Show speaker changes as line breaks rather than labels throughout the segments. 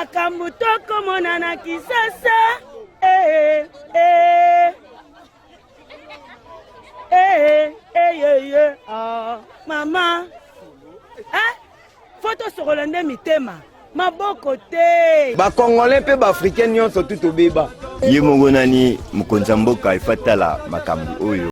makambo tokomona na Kisasa. Eh eh eh eh eh ah mama photo sur Hollandais mitema maboko te
ba Congolais pe ba Africain nyonso tout obeba
ye mongo nani mukonza mboka ifatala makambo oyo.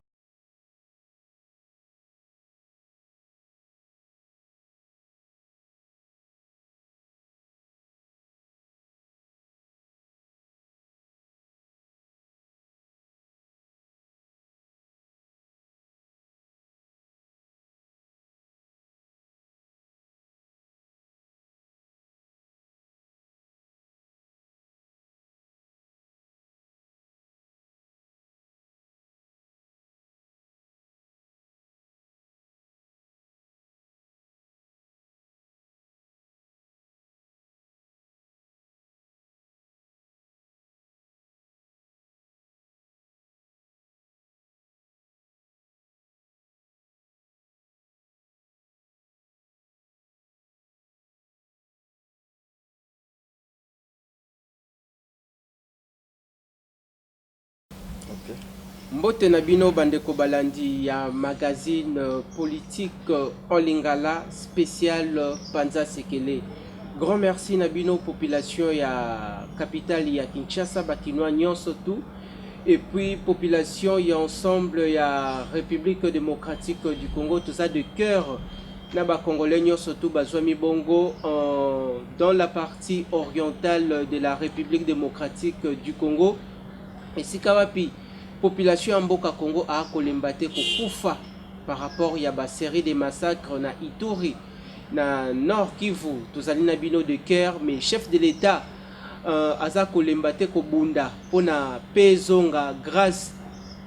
Mbote na bino bandeko balandi ya magazine politique en lingala spécial Panza Sekele. Grand merci na bino population ya capitale ya Kinshasa bakinois nyonso tout et puis population ya ensemble ya République démocratique du Congo, tout ça de cœur na ba congolais nyonso tout bazwami bongo dans la partie orientale de la République démocratique du Congo. Et si kawapi population en Mboka Congo a kolembate kokufa par rapport ya ba série de massacres na Ituri na Nord Kivu, tozali na bino de cœur, mais chef de l'État aza kolembate ko bunda pona pezonga grâce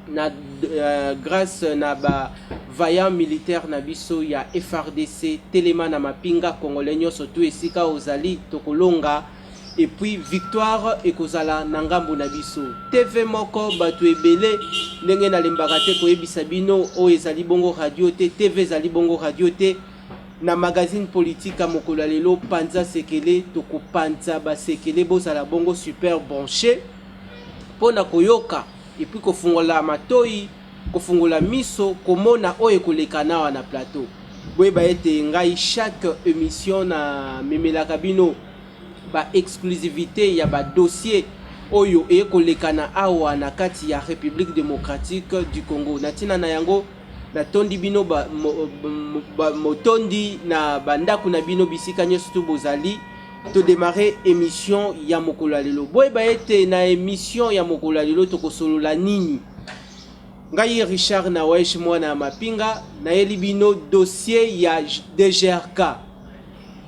na ba vaillant militaire na biso ya FRDC telema na mapinga congolais nyonso tout esika ozali tokolonga. Et puis victoire ekozala na ngambo na biso TV moko bato ebele ndenge na lembaka te koyebisa bino o ezali bongo radio te, TV ezali bongo radio te, na magazine politique a mokolo lelo Panza Sekele toko panza ba sekele bozala bongo super branché pona koyoka et puis kofungola matoi kofungola miso komona o ekoleka nawa na plateau boye ba ete ngai chaque émission na memelaka bino ba exclusivité ya ba dossier oyo e kolekana awa na kati ya République démocratique du Congo. Natina na yango na tondi bino motondi na bandaku na bino bisika nyoso bozali to démarrer émission ya mokolo lelo. Boy ba ete na émission ya mokolo lelo to kosolola nini. Ngai Richard na wesh mwana mapinga na elibino dossier ya DGRK.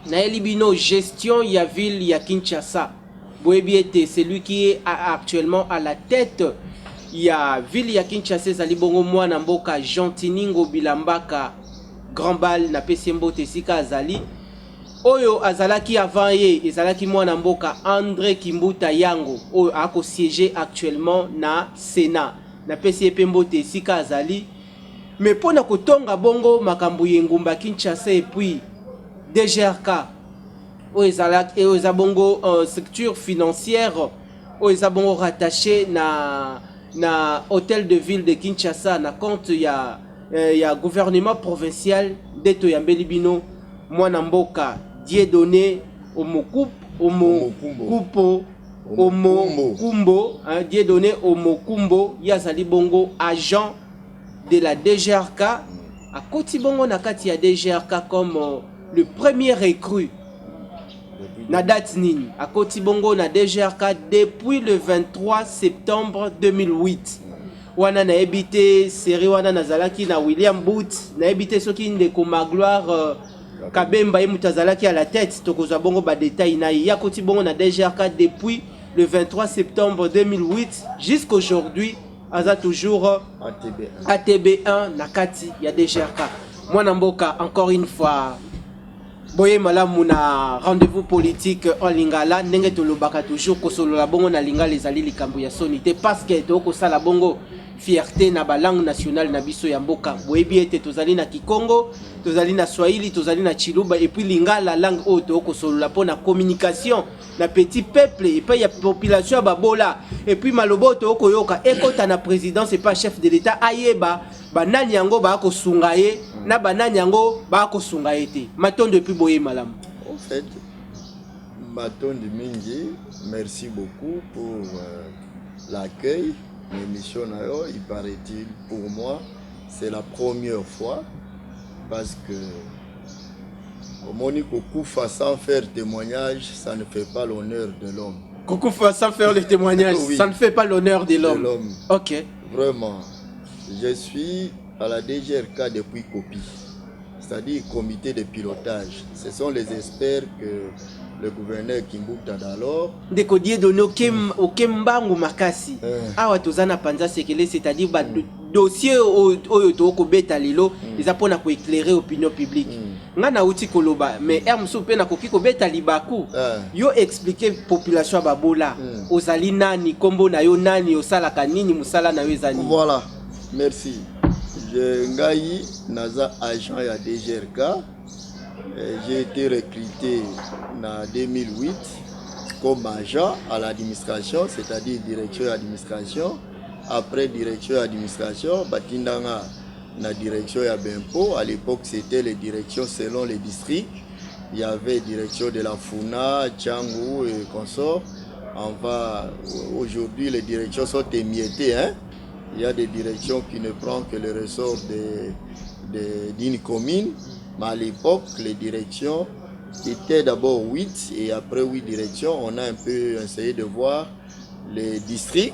Na elibino gestion ya ville ya Kinshasa. Boebiete, c'est lui qui est actuellement à la tête ya ville ya Kinshasa zali bongo mwana mboka Jantiningo Bilambaka Grand Bal na Pesembo Tesika azali. Oyo azalaki avant ye, ezalaki mwana mboka André Kimbuta Yango oyo ako siéger actuellement na Sénat na Pesembo Tesika azali. Mais pona kotonga bongo makambo yengumba Kinshasa et puis DGRK bongo structure financière bongo rattaché na hôtel de ville de Kinshasa na compte ya gouvernement provincial deto ya Mbelibino mwana mboka Dieudonné Dieudonné Omokumbo yazali bongo agent de la DGRK à koti bongo na kati ya DGRK comme le premier recrue na date nini à koti bongo na DGRK depuis le 23 septembre 2008 wana na ebité série wana nazalaki na William Boot na ebité soki ndeko Magloire Kabemba Mutazalaki à la tête tokozwa bongo ba détail na ya koti bongo na DGRK depuis le 23 septembre 2008 jusqu'aujourd'hui aza toujours ATB1 na kati ya DGRK mwana mboka encore une fois. Boye malamu na rendez-vous politique en lingala ndenge tolobaka toujours kosolola bongo na lingala ezali likambo ya sonité parce que toko sala bongo fierté na ba langue nationale na biso ya mboka boyebi ete tozali na Kikongo tozali na Swahili tozali na Chiluba et puis lingala langue auto ko solola pona communication na petit peuple et puis ya population babola et puis malobo to ko yoka ekota na présidence et pas chef de l'état ayeba banani yango ba ko sunga ye na banani yango ba ko sunga ete matondo puis boye malam.
En fait matondo mingi, merci beaucoup pour l'accueil. L'émission, il paraît-il, pour moi, c'est la première fois parce que Monique Koufa sans faire témoignage, ça ne fait pas l'honneur de l'homme.
Koufa sans faire le témoignage, oui, ça ne fait pas l'honneur de l'homme. Ok.
Vraiment, je suis à la DGRK depuis Kopi, c'est-à-dire comité de pilotage. Ce sont les experts que le gouverneur Kimbukta d'alors
ndeko die donné au Kembango Makasi awa tozana panza sekele c'est-à-dire ba dossier oyo to ko beta lelo ils apona ko éclairer opinion publique ngana uti koloba mais ermso pe na koki ko beta libaku yo expliquer population babola ozali nani kombo na yo nani osala kanini musala na yo ezani.
Voilà, merci. Je ngai naza agent ya DGRK. J'ai été recruté en 2008 comme agent à l'administration, c'est-à-dire directeur d'administration. Après directeur d'administration, batindanga na direction ya Bempo. À l'époque, c'était les directions selon les districts. Il y avait direction de la Funa, Tchangou et consorts. Aujourd'hui, les directions sont émiettées. Hein? Il y a des directions qui ne prennent que le ressort d'une commune. Mais à l'époque, les directions étaient d'abord 8 et après 8 directions, on a un peu essayé de voir les districts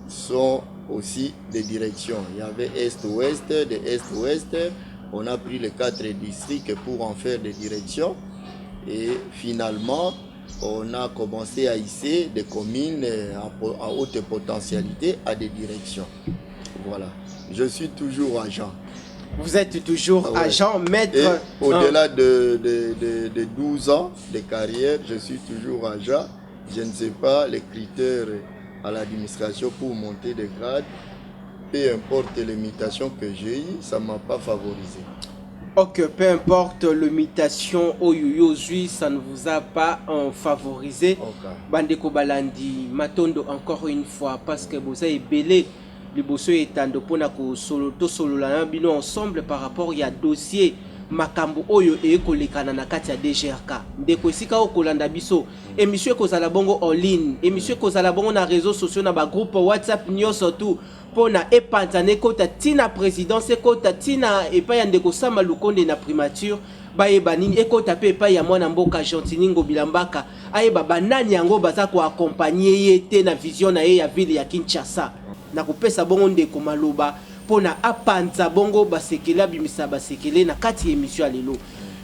sont aussi des directions. Il y avait Est-Ouest, de Est-Ouest, on a pris les 4 districts pour en faire des directions et finalement, on a commencé à hisser des communes à haute potentialité à des directions. Voilà, je suis toujours agent.
Vous êtes toujours agent, maître.
Au-delà de 12 ans de carrière, je suis toujours agent. Je ne sais pas les critères à l'administration pour monter des grades. Peu importe les limitations que j'ai eues, ça ne m'a pas favorisé.
Ok, peu importe les limitations au Yoyozui, ça ne vous a pas favorisé. Okay. Bandeko Balandi, Matondo encore une fois, parce que vous avez belé. Liboso etando pona ko solo to solo la bino ensemble par rapport ya dossier makambo oyo e kolekana na kati ya DGRK ndeko esika okolanda biso émission ko zala bongo en ligne émission ko zala bongo na réseaux sociaux na ba groupe WhatsApp nyoso tout pona epantane kota tina présidence kota tina epa ya ndeko Samba Lukonde na primature bayeba nini ekota pe epa ya mwana mboka Gentiningo Bilambaka ayeba banani yango baza ko accompagner yete na vision na ye ya ville ya Kinshasa na kopesa bongo ndeko maloba pona apanza bongo basekela bimisa basekele na kati émission lelo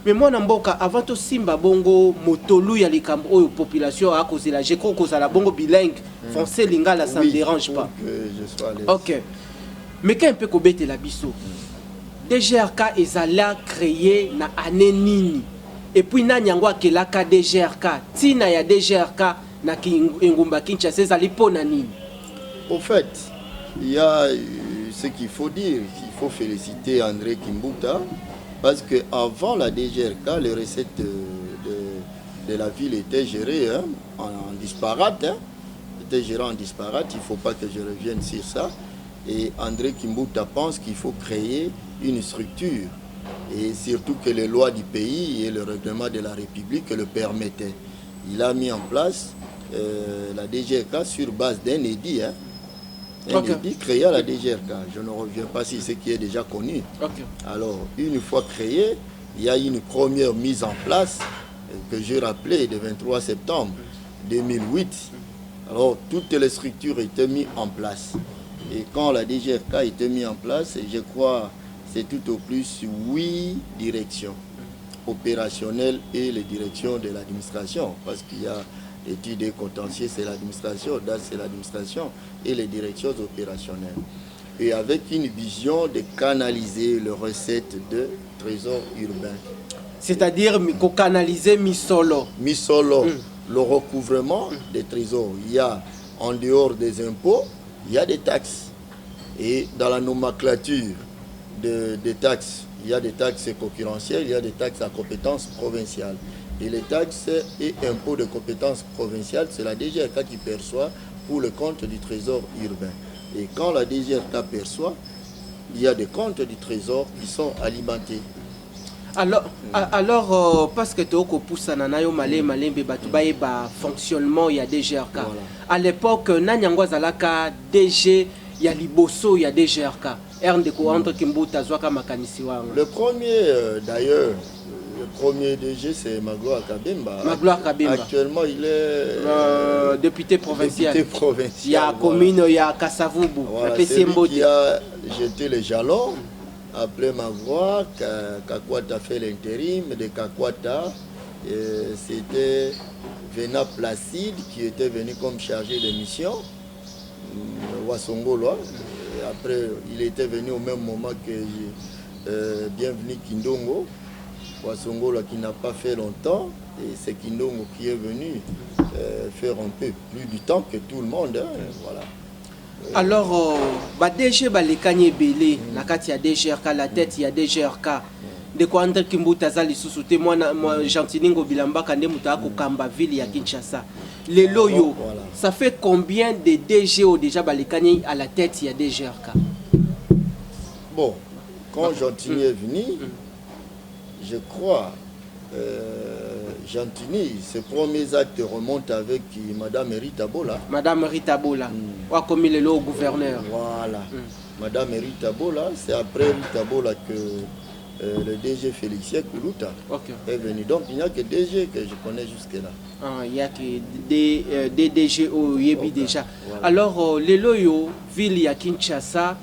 mais mwana mboka avant to simba bongo motolu ya likambo oyo population a causé la je crois que ça la bongo bilingue français lingala ça ne dérange pas
je sois à l'aise.
OK mais quand un peu kobete la biso DGRK ezala créé na année nini et puis nani yango akelaka DGRK tina ya DGRK na Ngumba Kinshasa ezali pona nini.
Au fait, il y a ce qu'il faut dire, il faut féliciter André Kimbukta parce qu'avant la DGRK, les recettes de la ville étaient gérées en disparate. Étaient gérées en disparate, il ne faut pas que je revienne sur ça. Et André Kimbukta pense qu'il faut créer une structure et surtout que les lois du pays et le règlement de la République le permettaient. Il a mis en place la DGRK sur base d'un édit. Un édit créé à la DGRK. Je ne reviens pas sur ce qui est déjà connu. Alors, une fois créé, il y a une première mise en place que j'ai rappelée le 23 septembre 2008. Alors, toutes les structures étaient mises en place. Et quand la DGRK a été mise en place, je crois c'est tout au plus 8 directions opérationnelles et les directions de l'administration. Parce qu'il y a études et contentieux, c'est l'administration, DAS, c'est l'administration et les directions opérationnelles. Et avec une vision de canaliser les recettes de trésor urbain.
C'est-à-dire canaliser Misolo.
Misolo, le recouvrement des trésors. Il y a, en dehors des impôts, il y a des taxes. Et dans la nomenclature des taxes, il y a des taxes concurrentielles, il y a des taxes à compétence provinciale. Et les taxes et impôts de compétence provinciale, c'est la DGRK qui perçoit pour le compte du trésor urbain. Et quand la DGRK perçoit, il y a des comptes du trésor qui sont alimentés.
Alors parce que tu as nanayo malembe batubaye ba fonctionnement il y a DGRK. Voilà. À l'époque nanyangwa zalaka DG il y a liboso il y a DGRK. Erdeko entre Kimbuta zwaka makanisi wangu.
Le premier d'ailleurs, le premier DG c'est Magloire Kabemba.
Magloire Kabemba.
Actuellement il est
député provincial.
Député provincial.
Il y a commune, il y a Kassavubu.
Voilà, c'est lui qui a jeté les jalons. Après Magloire, Kakwata fait l'intérim de Kakwata. C'était Vena Placide qui était venu comme chargé de mission. Wasongolo. Après, il était venu au même moment que Bienvenue Kindongo. Wasongolo qui n'a pas fait longtemps. Et c'est Kindongo qui est venu faire un peu plus du temps que tout le monde. Hein, voilà.
Alors, DG Balekanye Belé, nakati ya DGRK, la tête il y a DGRK. De quoi André Kimbuta zali sous-souté, moi Gentiningo Bilambaka nde muta ko kamba ville ya Kinshasa. Les loyo, ça fait combien de DGO déjà Balekanye à la tête il y a DGRK?
Bon, quand Gentini est venu, je crois, Gentini, ses premiers actes remontent avec Madame Rita Bola.
Madame Rita Bola, comme il est là au gouverneur.
Voilà. Madame Rita Bola, c'est après Rita Bola que le DG Félixien Koulouta est venu. Donc il n'y a que DG que je connais jusque-là.
Il n'y a que des DG au Yebi déjà. Voilà. Alors, les loyo, ville ya Kinshasa,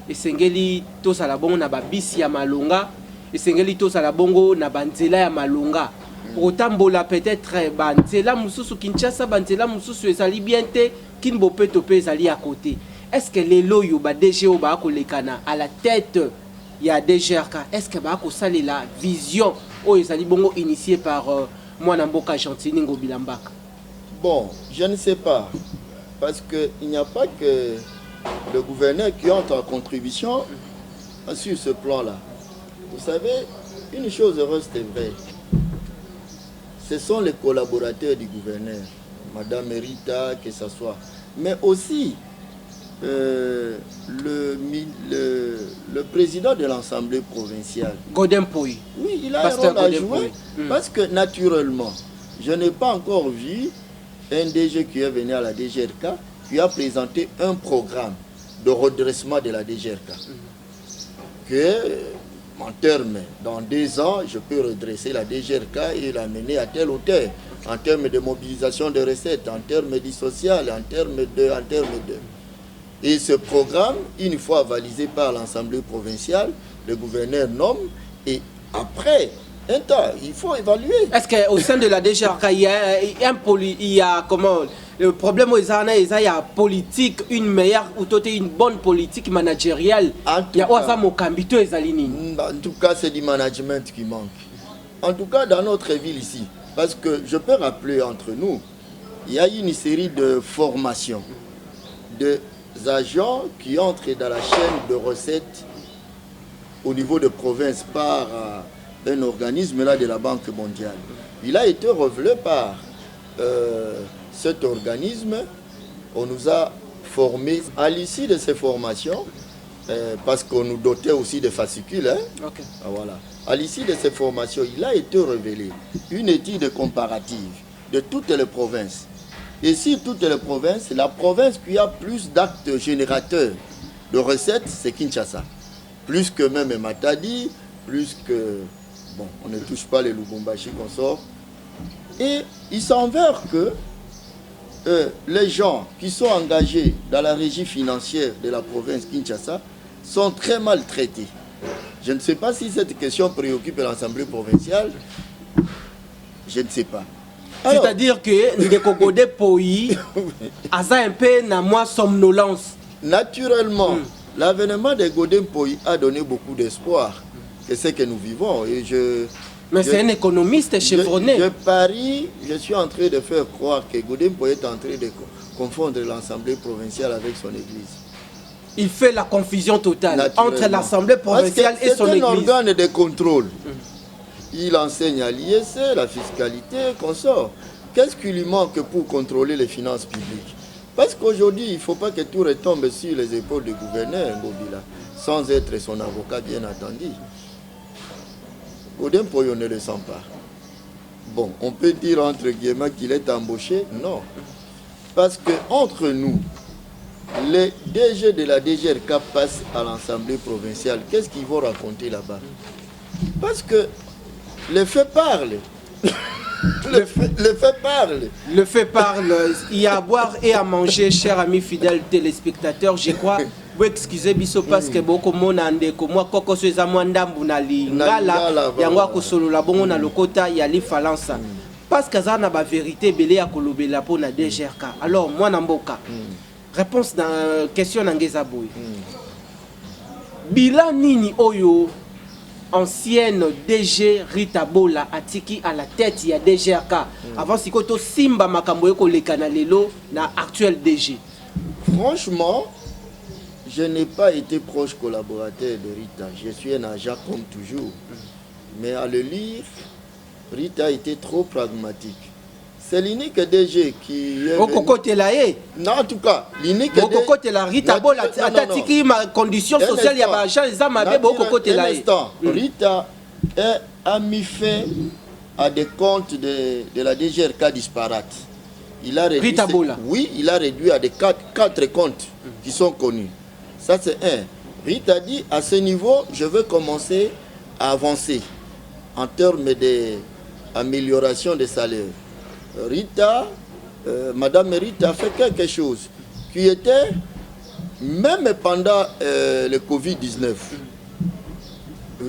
et Sengeli Tosalabongo na babisi ya Malonga, et Sengeli Tosalabongo na banzela ya Malonga. Otambola peut-être banzela mususu Kinshasa, banzela mususu ezali bien te, kinbo pe tope ezali à côté. Est-ce que les loyo ba DGO ba kolekana à la tête il y a DGRK? Est-ce que ba ko sali la vision o ezali bongo initiée par Mwana Mboka Gentiningo Bilambaka?
Bon, je ne sais pas, parce que il n'y a pas que le gouverneur qui entre en contribution sur ce plan-là. Vous savez, une chose reste vraie. Ce sont les collaborateurs du gouverneur, Madame Rita, que ce soit, mais aussi le président de l'Assemblée provinciale.
Godem Poy.
Oui, il a un rôle à jouer, parce que naturellement, je n'ai pas encore vu un DG qui est venu à la DGRK qui a présenté un programme de redressement de la DGRK. Que, en termes, dans 2 ans, je peux redresser la DGRK et l'amener à telle hauteur, en termes de mobilisation de recettes, en termes du social, en termes de... Et ce programme, une fois validé par l'Assemblée provinciale, le gouverneur nomme, et après un temps, il faut évaluer.
Est-ce qu'au sein de la DGRK, il y a comment, le problème il y a politique, une meilleure ou une bonne politique managériale? En
tout cas, c'est du management qui manque. En tout cas, dans notre ville ici, parce que je peux rappeler entre nous, il y a une série de formations de agents qui entrent dans la chaîne de recettes au niveau de province par un organisme là de la Banque mondiale. Il a été révélé par cet organisme. On nous a formés à l'issue de ces formations, parce qu'on nous dotait aussi de fascicules. Hein? Okay. Voilà. À l'issue de ces formations, il a été révélé une étude comparative de toutes les provinces. Et si toutes les provinces, la province qui a plus d'actes générateurs de recettes, c'est Kinshasa. Plus que même Matadi, plus que... Bon, on ne touche pas les Lubumbashi qu'on sort. Et il s'avère que les gens qui sont engagés dans la régie financière de la province Kinshasa sont très mal traités. Je ne sais pas si cette question préoccupe l'Assemblée provinciale. Je ne sais pas.
C'est-à-dire que les Cocodé Poyi a un peu na moi somnolence.
Naturellement, l'avènement des Godem Poyi a donné beaucoup d'espoir. C'est ce que nous vivons. Et
mais c'est un économiste chevronné.
Je parie, je suis en train de faire croire que Godem Poyi est en train de confondre l'Assemblée provinciale avec son église.
Il fait la confusion totale entre l'Assemblée provinciale et son église.
C'est un organe de contrôle. Il enseigne à l'ISC, la fiscalité, consort. Qu'est-ce qui lui manque pour contrôler les finances publiques? Parce qu'aujourd'hui, il ne faut pas que tout retombe sur les épaules du gouverneur Ngobila, sans être son avocat, bien entendu. Godin Poyo ne le sent pas. Bon, on peut dire entre guillemets qu'il est embauché? Non. Parce qu'entre nous, les DG de la DGRK passent à l'Assemblée provinciale. Qu'est-ce qu'ils vont raconter là-bas? Parce que les faits parlent. Le fait parle.
Le fait parle. Il y a à boire et à manger, chers amis fidèles téléspectateurs. Je crois. Vous excusez biso parce que beaucoup mon ande comme moi koko soza mwanda mbuna lingala yangwa kosolo la bongo na lokota ya li falansa. Parce que ça na ba vérité belé ya kolobela po na DGRK. Alors moi na mboka. Réponse dans question na ngeza boy. Bila nini oyo ancienne DG Rita Bola atiki à la tête ya DGRK avant sikoto simba makambo yeko lekana lelo na actuel DG.
Franchement, je n'ai pas été proche collaborateur de Rita. Je suis un agent comme toujours. Mais à le lire, Rita était trop pragmatique. C'est l'unique DG qui est... Non, en tout cas, l'unique
DG... la Rita Bola atiki ma condition sociale ya ba agent les amabe
Rita a mis fin à des comptes de la DGRK disparates. Il a réduit
Rita Bola.
Oui, il a réduit à des quatre comptes qui sont connus. Ça, c'est un. Rita dit, à ce niveau, je veux commencer à avancer en termes d'amélioration des salaires. Rita, Madame Rita a fait quelque chose qui était, même pendant le Covid-19,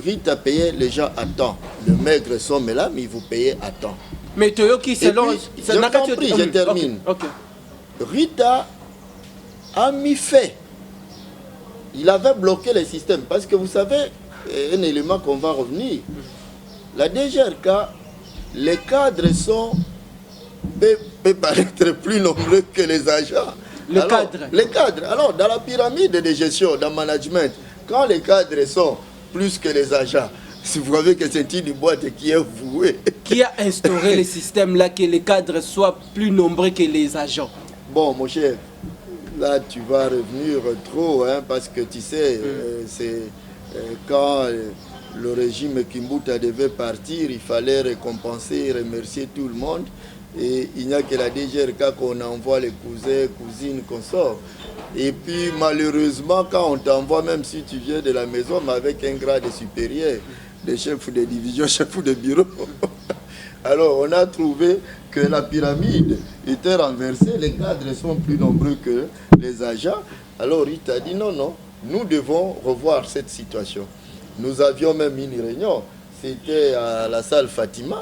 Rita payait les gens à temps. Le maigre somme est là, mais il vous payait à temps.
Mais Toyoki, selon...
Je termine.
Okay.
Rita a mis fait. Il avait bloqué le système. Parce que vous savez, un élément qu'on va revenir. La DGRK, les cadres peut paraître plus nombreux que les agents. Les cadres. Alors, dans la pyramide de gestion, dans le management, quand les cadres sont plus que les agents, si vous avez que c'est une boîte qui est vouée.
Qui a instauré le système là, que les cadres soient plus nombreux que les agents?
Bon, mon cher, là tu vas revenir trop, hein, parce que tu sais, c'est quand le régime Kimbuta devait partir, il fallait récompenser, remercier tout le monde. Et il n'y a que la DGRK qu'on envoie les cousins, cousines, consorts. Et puis malheureusement, quand on t'envoie, même si tu viens de la maison, mais avec un grade supérieur, de chef de division, chef de bureau, alors on a trouvé que la pyramide était renversée, les cadres sont plus nombreux que les agents. Alors il t'a dit non, non, nous devons revoir cette situation. Nous avions même une réunion, c'était à la salle Fatima,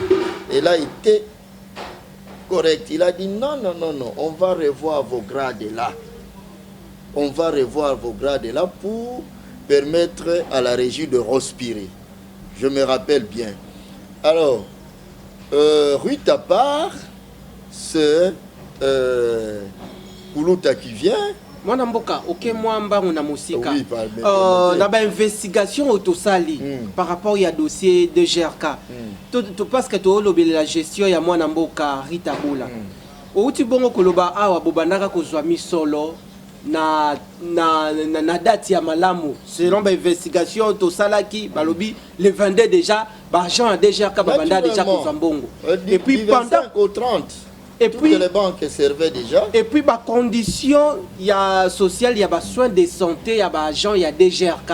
et là il était correct. Il a dit non, non, non, non, on va revoir vos grades là. On va revoir vos grades là pour permettre à la régie de respirer. Je me rappelle bien. Alors, rue Tapar, c'est Koulouta qui vient.
Moi, Namboka, ok, moi, on a musika.
Oui,
on a une investigation autosali par rapport à dossier de GRK. Parce que tu as la gestion, il y a moi, Namboka, Rita Bola. Au tu bon koloba awa bobandaka kozwami solo na date ya malamu selon l'investigation autosalaki balobi le 22 déjà l'argent a déjà kabanda déjà kozambongo.
Et puis pendant au 30 et puis toutes les banques servaient déjà.
Et puis ba condition ya social ya ba soins de santé ya ba agent ya DGRK.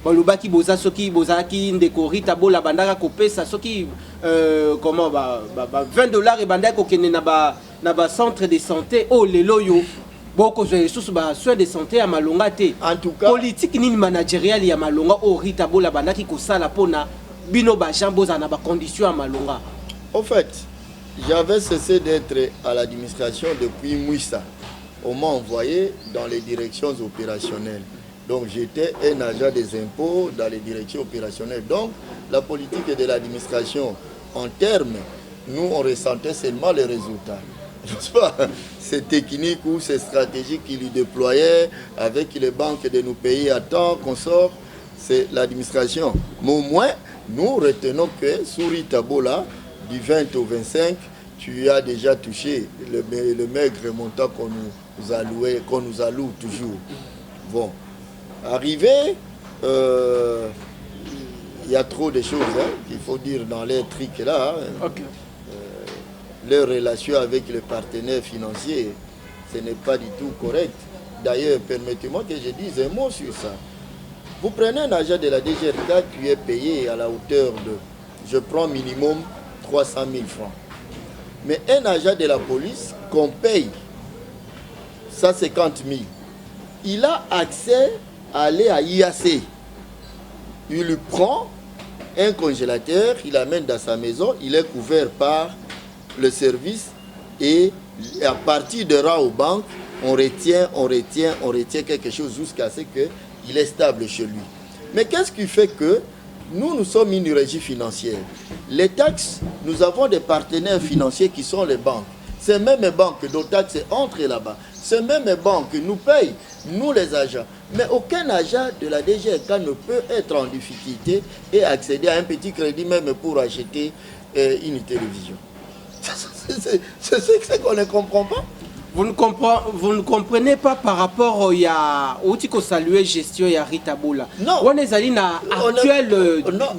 Balobaki boza soki bozaki ndeko Rita Bola bandaka kopesa soki comment ba $20 et bandaka kokene na ba centre de santé oh lelo yo boko zo sous ba soins de santé à malonga te.
En tout cas
politique ni managériale ya malonga oh Rita Bola bandaki kosala pona bino ba Jean boza na ba condition à malonga.
En fait, j'avais cessé d'être à l'administration depuis Mouissa. On m'a envoyé dans les directions opérationnelles. Donc j'étais un agent des impôts dans les directions opérationnelles. Donc la politique de l'administration, en termes, nous on ressentait seulement les résultats. n'est-ce pas, ces techniques ou ces stratégies qu'il déployait avec les banques de nos pays à temps qu'on sort, c'est l'administration. Mais au moins, nous retenons que sous Ritabola, du 20 au 25, tu as déjà touché le maigre montant qu'on nous a loué, qu'on nous alloue toujours. Bon, arrivé, il y a trop de choses qu'il faut dire dans les trucs là.
Okay.
Leur relation avec les partenaires financiers, ce n'est pas du tout correct. D'ailleurs, permettez-moi que je dise un mot sur ça. Vous prenez un agent de la DGRK qui est payé à la hauteur de, je prends minimum 300 000 francs. Mais un agent de la police qu'on paye 150 000, il a accès à aller à IAC. Il lui prend un congélateur, il l'amène dans sa maison, il est couvert par le service et à partir de là aux banques, on retient quelque chose jusqu'à ce qu'il est stable chez lui. Mais qu'est-ce qui fait que nous sommes une régie financière? Les taxes, nous avons des partenaires financiers qui sont les banques. Ces mêmes banques dont taxes entrent là-bas. Ces mêmes banques nous payent, nous les agents. Mais aucun agent de la DGRK ne peut être en difficulté et accéder à un petit crédit même pour acheter une télévision. C'est ce qu'on ne comprend pas.
Vous ne comprenez pas par rapport au Tiko saluer gestion et à Ritabola.
Non.
On est allé à actuel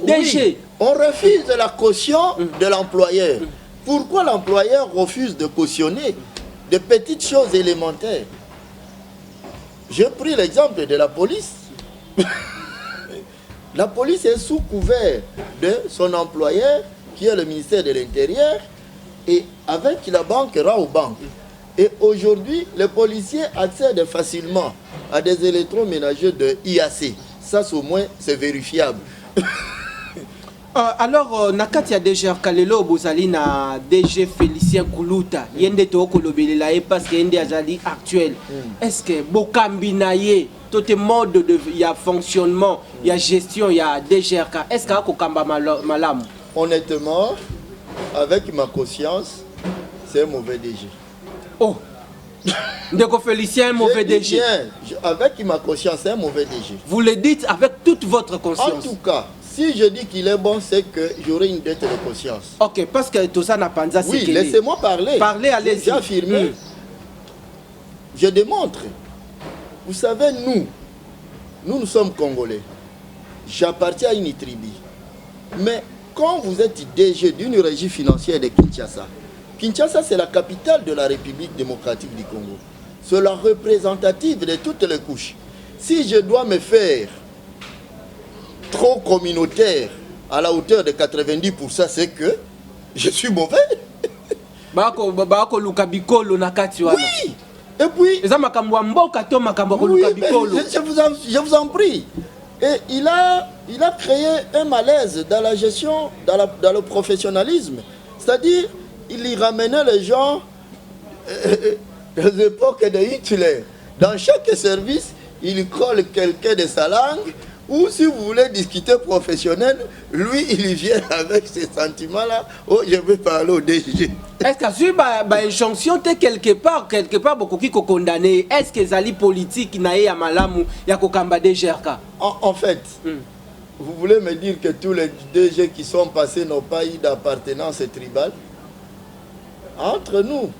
DG.
Oui. On refuse la caution de l'employeur. Pourquoi l'employeur refuse de cautionner de petites choses élémentaires? J'ai pris l'exemple de la police. La police est sous couvert de son employeur, qui est le ministère de l'Intérieur, et avec la banque Raobank. Et aujourd'hui, les policiers accèdent facilement à des électroménagers de IAC. Ça, au moins, c'est vérifiable.
Alors, nakati ya DG Kalelo Bozali na DG Félicien Koulouta, yende to kolobelela parce que yende azali actuel. Est-ce que bokambinaye tout le mode de ya fonctionnement, ya gestion, ya DGRK, est-ce que akokamba malam?
Honnêtement, avec ma conscience, c'est un mauvais DG.
Oh, Ndeko Félicien, un mauvais DG.
Bien, avec ma conscience, c'est un mauvais DG.
Vous le dites avec toute votre conscience.
En tout cas, si je dis qu'il est bon, c'est que j'aurai une dette de conscience.
Ok, parce que tout ça n'a pas de
Oui, laissez-moi parler.
Parlez, allez-y.
J'ai affirmé. Je démontre. Vous savez, nous sommes Congolais. J'appartiens à une tribu. Mais quand vous êtes DG d'une régie financière de Kinshasa, Kinshasa, c'est la capitale de la République démocratique du Congo. C'est la représentative de toutes les couches. Si je dois me faire trop communautaire à la hauteur de 90%, c'est que je suis mauvais.
Oui.
Et puis,
oui,
je vous en prie. Et il a créé un malaise dans la gestion, dans le professionnalisme. C'est-à-dire, il y ramenait les gens des époques de Hitler. Dans chaque service, il colle quelqu'un de sa langue, ou si vous voulez discuter professionnel, lui, il vient avec ces sentiments-là. Oh, je vais parler au DG.
Est-ce que sur une injonction, quelque part, beaucoup qui sont condamnés, est-ce que les politiques n'aient à malamu, ya kokamba DGRK?
En fait, vous voulez me dire que tous les DG qui sont passés n'ont pas eu d'appartenance tribale? Entre nous.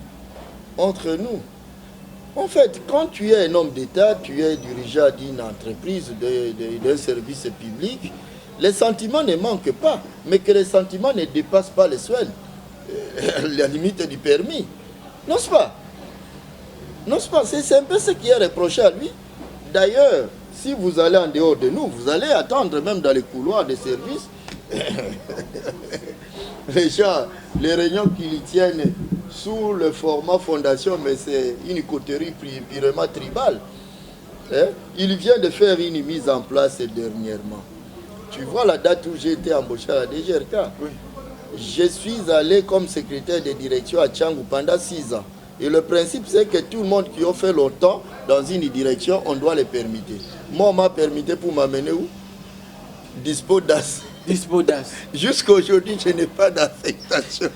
En fait, quand tu es un homme d'État, tu es dirigeant d'une entreprise, d'un service public, les sentiments ne manquent pas, mais que les sentiments ne dépassent pas les soins, la limite du permis. N'est-ce pas? C'est un peu ce qui est reproché à lui. D'ailleurs, si vous allez en dehors de nous, vous allez attendre même dans les couloirs des services. Les gens, les réunions qu'ils tiennent sous le format fondation, mais c'est une coterie purement tribale. Il vient de faire une mise en place dernièrement. Tu vois la date où j'ai été embauché à la DGRK? Oui. Je suis allé comme secrétaire de direction à Tchangou pendant 6 ans. Et le principe, c'est que tout le monde qui a fait longtemps dans une direction, on doit les permettre. Moi, on m'a permis pour m'amener où? Dispo d'as.
Jusqu'à
aujourd'hui, je n'ai pas d'affectation.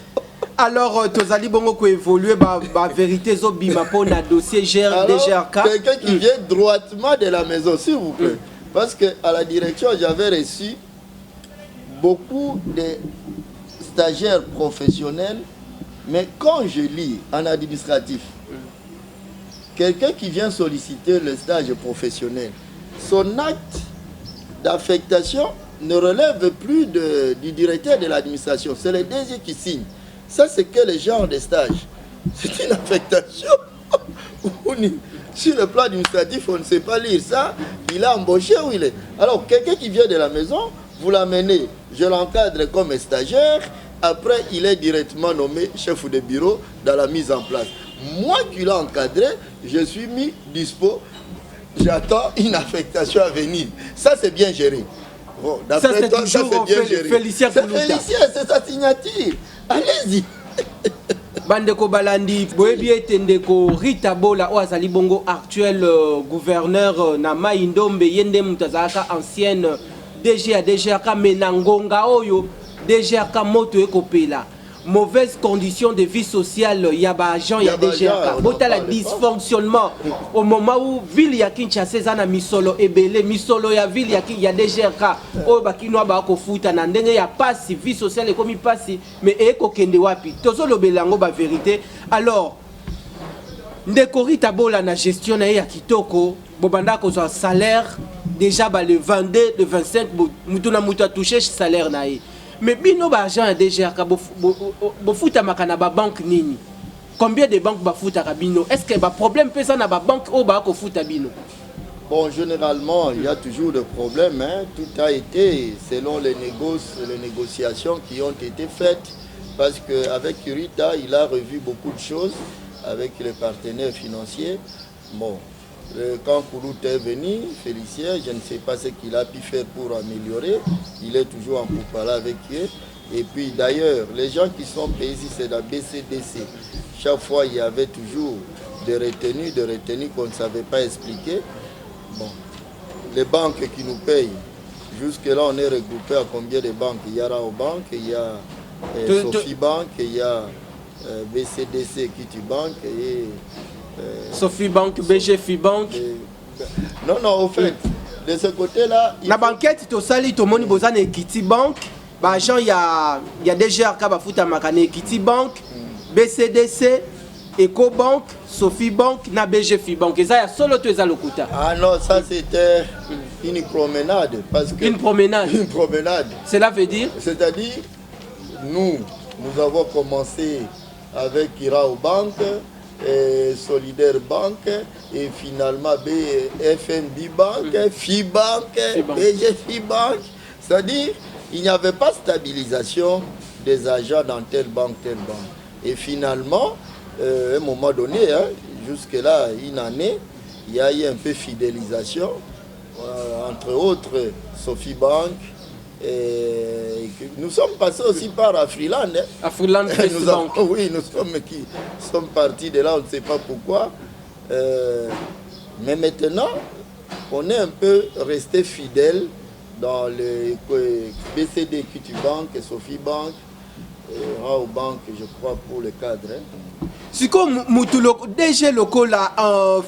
Alors, Tozali Bongo ko évoluer ba vérité zo bima pour na dossier DGRK.
Quelqu'un qui vient droitement de la maison, s'il vous plaît. Parce que à la direction, j'avais reçu beaucoup de stagiaires professionnels, mais quand je lis en administratif, quelqu'un qui vient solliciter le stage professionnel, son acte d'affectation ne relève plus du directeur de l'administration, c'est le DG qui signe. Ça, c'est que le genre de stage. C'est une affectation. Sur le plan administratif, on ne sait pas lire ça. Il a embauché où il est. Alors, quelqu'un qui vient de la maison, vous l'amenez, je l'encadre comme stagiaire. Après, il est directement nommé chef de bureau dans la mise en place. Moi qui l'ai encadré, je suis mis dispo. J'attends une affectation à venir. Ça, c'est bien géré. Bon,
ça, c'est toujours Félicien Koulouta.
Félicien, c'est sa signature. Allez-y.
Bandeko Balandi, boyebi etendeko Rita Bola o azali bongo actuel gouverneur na Mai-Ndombe yende mutazaka ancienne DG à DGRK menangonga oyo DGRK moto ekopela. Mauvaise condition de vie sociale, il y a des agents, il y a des DGRK. Bota la dysfonctionnement au moment où ville ya Kinshasa na misolo ebele misolo ya ville ya DGRK o bakino ba ko futa na ndenge ya passe vie sociale comme passe mais eko kende wapi tozo lobelango ba vérité. Alors ndeko Rita Bola na gestion na ya kitoko bobanda ko so salaire déjà ba le 22 le 25 mutuna muta toucher salaire na ye. Mais bino ba agent DGRK bo futa makana ba banque nini? Combien de banques ba futa bino? Est-ce que ba problème pesa na ba banque o ba ko futa bino?
Bon, généralement, il y a toujours des problèmes. Hein. Tout a été selon les négociations qui ont été faites. Parce qu'avec Rita, il a revu beaucoup de choses avec les partenaires financiers. Bon, quand Koulouta est venu, Félicien, je ne sais pas ce qu'il a pu faire pour améliorer. Il est toujours en pourparlers avec eux. Et puis d'ailleurs, les gens qui sont payés ici, c'est la BCDC. Chaque fois, il y avait toujours des retenues qu'on ne savait pas expliquer. Bon, les banques qui nous payent, jusque-là, on est regroupé à combien de banques? Il y a Rao Bank, il y a Sophie Bank, il y a BCDC Kitibank et...
Sophie Bank, BGFI Bank.
Non, au fait, de ce côté-là...
La banquette, tu sali, tu moni bozane Kiti Bank. Bah, il y a DGRK bafuta makane Kiti Bank, BCDC, EcoBank, Sophie Bank, na BGFI Bank. Et ça, il y a solo tu es lokuta.
Ah non, ça c'était une promenade. Parce que
une promenade.
Une promenade.
Cela veut dire? C'est-à-dire,
nous avons commencé avec Irao Bank, Solidaire Bank, et finalement FNB Bank, FIBank, BGFI Bank. C'est-à-dire, il n'y avait pas de stabilisation des agents dans telle banque. Et finalement, à un moment donné, hein, jusque-là, une année, il y a eu un peu de fidélisation, entre autres Sophie Bank. Et nous sommes passés aussi par Afriland. Hein.
Afriland Bank.
Oui, nous sommes partis de là, on ne sait pas pourquoi. Mais maintenant, on est un peu resté fidèle dans les BCD Kiti Bank, Sophie Bank, Rao Bank, je crois, pour le cadre. Hein.
Si comme DG local là,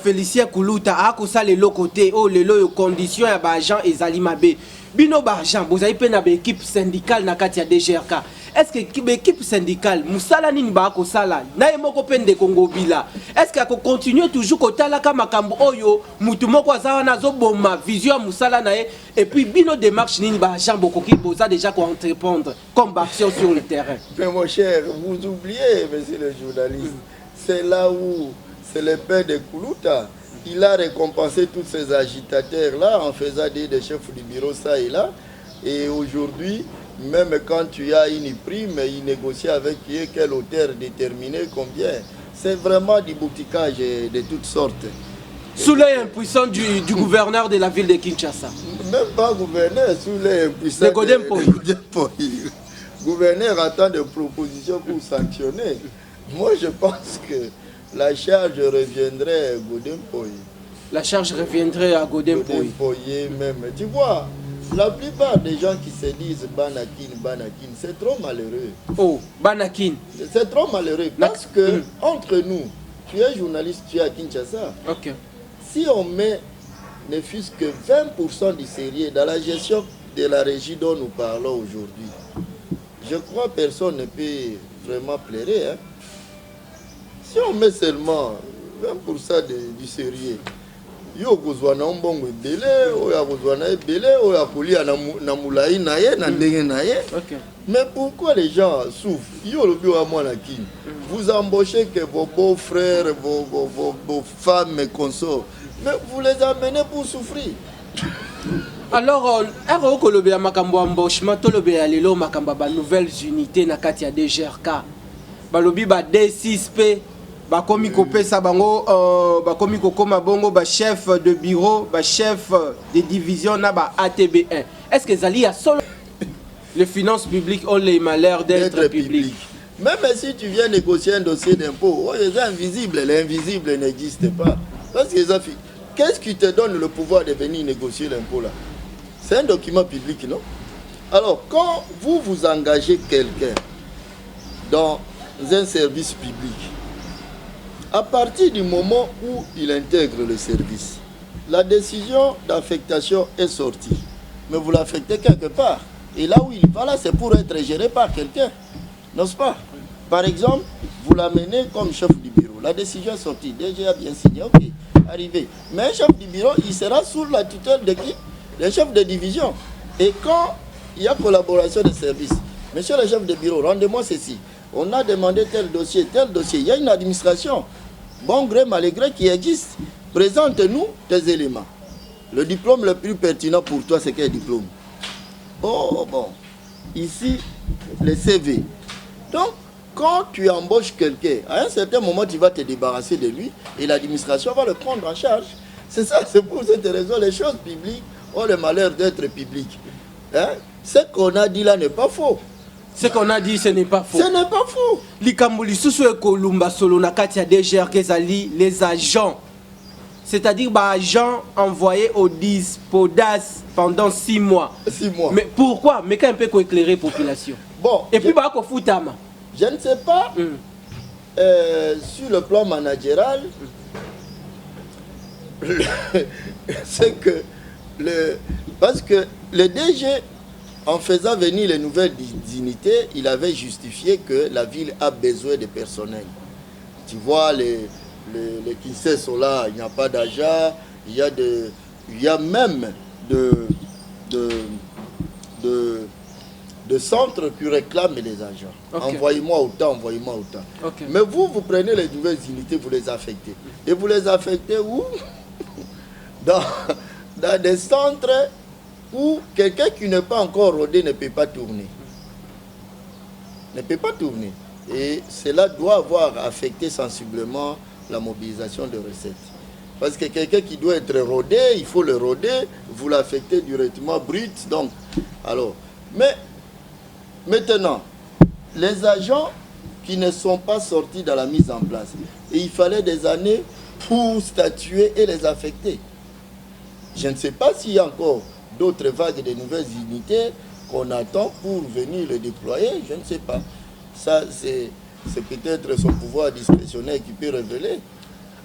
Félicien Koulouta a kosa les côté oh les conditions ya ba agent ezali mabe. Bino ba agent vous avez pe na équipe syndicale na kati ya DGRK. Est-ce que l'équipe syndicale musala nini ba ko sala na yemoko pende Congo bila? Est-ce que ko continuer toujours ko tala ka makambo oyo mutu moko azawa na zo boma vision musala na ye et puis bino démarche nini ba agent bokoki boza déjà ko entreprendre comme action sur le terrain?
Mais mon cher, vous oubliez monsieur le journaliste. C'est là où c'est le père de Koulouta. Il a récompensé tous ces agitateurs-là en faisant des chefs du bureau ça et là. Et aujourd'hui, même quand tu as une prime, il négocie avec quel auteur déterminé combien. C'est vraiment du bouticage de toutes sortes.
Sous l'œil impuissant du gouverneur de la ville de Kinshasa.
Même pas gouverneur, sous l'œil impuissant
de Godem Poyi.
Gouverneur attend des propositions pour sanctionner. Moi, je pense que la charge reviendrait à Godem Poyi.
La charge reviendrait à Godem Poyi.
Même. Tu vois, La plupart des gens qui se disent Banakin, Banakin, c'est trop malheureux.
Oh, Banakin.
C'est trop malheureux parce que, entre nous, tu es journaliste, tu es à Kinshasa.
Ok.
Si on met ne fût-ce que 20% du sérieux dans la gestion de la régie dont nous parlons aujourd'hui, je crois que personne ne peut vraiment plairer. Hein. Si on met seulement 20% du sérieux, yo kozwana mbongo ebele oya kozwana ebele oya kolia na mulai na ye na ndenge na ye. Mais pourquoi les gens souffrent? Yo lobi wa mwana kini. Vous embauchez que vos beaux-frères, vos femmes et consorts, mais vous les amenez pour souffrir.
Alors, ero ko lobi ya makambo embauchement to lobi ya lelo makambo ba nouvelles unités na kati ya DGRK. Ba lobi ba D6P ba komi kopesa bango ba komi kokoma bongo ba chef de bureau, ba chef de division na ba ATB1. Est-ce que Zali a solo les finances publiques ont les malheurs d'être publiques?
Même si tu viens négocier un dossier d'impôt, c'est invisible, l'invisible n'existe pas. Parce que qu'est-ce qui te donne le pouvoir de venir négocier l'impôt là? C'est un document public, non? Alors, quand vous vous engagez quelqu'un dans un service public, à partir du moment où il intègre le service, la décision d'affectation est sortie. Mais vous l'affectez quelque part. Et là où il va là, c'est pour être géré par quelqu'un. N'est-ce pas? Par exemple, vous l'amenez comme chef du bureau. La décision est sortie. DG a bien signé. Ok, arrivé. Mais un chef du bureau, il sera sous la tutelle de qui? Le chef de division. Et quand il y a collaboration de service, monsieur le chef de bureau, rendez-moi ceci. On a demandé tel dossier. Il y a une administration, bon gré, mal gré, qui existe. Présente-nous tes éléments. Le diplôme le plus pertinent pour toi, c'est quel diplôme? Oh, bon. Ici, le CV. Donc, quand tu embauches quelqu'un, à un certain moment, tu vas te débarrasser de lui et l'administration va le prendre en charge. C'est ça, c'est pour cette raison, les choses publiques ont le malheur d'être publiques. Hein? Ce qu'on a dit là n'est pas faux.
Ce qu'on a dit, ce n'est pas faux.
Ce n'est pas faux.
Likambuli susu ekolumba solo na kati ya DGRK ezali les agents. C'est-à-dire les agents envoyés au DISPODAS pendant 6 mois.
6 mois.
Mais pourquoi? Mais quand on peut éclairer la population.
Bon.
Et puis, foutama.
Je ne sais pas, sur le plan managéral, c'est que parce que le DG, en faisant venir les nouvelles unités, il avait justifié que la ville a besoin de personnel. Tu vois, les Kinsais sont là, il n'y a pas d'agents, il y a même de centres qui réclament les agents. Okay. Envoyez-moi autant, envoyez-moi autant.
Okay.
Mais vous prenez les nouvelles unités, vous les affectez. Et vous les affectez où? dans des centres où quelqu'un qui n'est pas encore rodé ne peut pas tourner. Ne peut pas tourner. Et cela doit avoir affecté sensiblement la mobilisation de recettes. Parce que quelqu'un qui doit être rodé, il faut le roder, vous l'affectez directement brut. Donc, alors, mais maintenant, les agents qui ne sont pas sortis dans la mise en place, et il fallait des années pour statuer et les affecter. Je ne sais pas s'il y a encore d'autres vagues de nouvelles unités qu'on attend pour venir les déployer, je ne sais pas. Ça, c'est peut-être son pouvoir discrétionnaire qui peut révéler.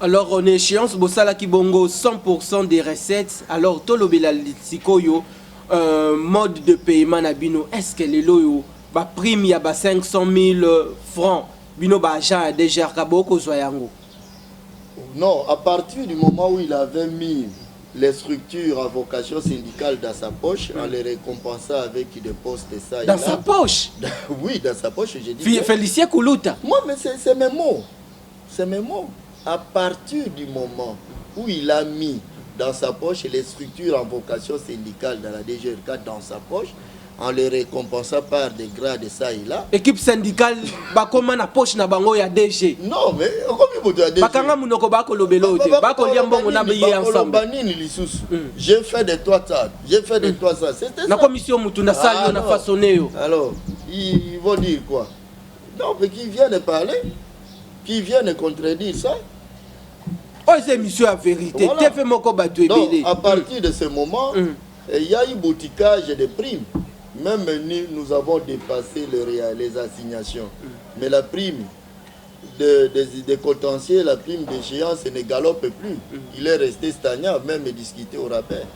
Alors, en échéance, Bossala Kibongo, 100% des recettes. Alors, Tolobela Litsikoyo, mode de paiement à Bino, est-ce que les loyaux, ba prime, il y a 500 000 francs, Bino Baja, déjà, Kaboko, Zoyango?
Non, à partir du moment où il avait mis les structures à vocation syndicale dans sa poche, en les récompensant avec des postes et ça.
Dans sa poche?
Oui, dans sa poche, j'ai dit.
Félicien Koulouta.
Moi, mais c'est mes mots. C'est mes mots. À partir du moment où il a mis dans sa poche les structures en vocation syndicale dans la DGRK dans sa poche, en les récompensant par des grades de ça et là.
Équipe syndicale, comment na poche na bango ya DG?
Non, mais comment tu as DG?
Bakanga munoko bako lobelo te. Bako liambongo na biye ensemble.
J'ai fait de toi ça. J'ai fait de toi ça. C'était ça.
La commission mutuna sali na façonné yo.
Alors, ils vont dire quoi? Non, mais qui viennent parler, qui viennent contredire ça.
Oh, c'est monsieur à vérité.
Voilà.
Donc,
à partir de ce moment, il y a eu boutiquage de primes. Même nous avons dépassé les assignations. Mais la prime des contentieux, la prime d'échéance ne galope plus. Il est resté stagnant, même discuté au rappel.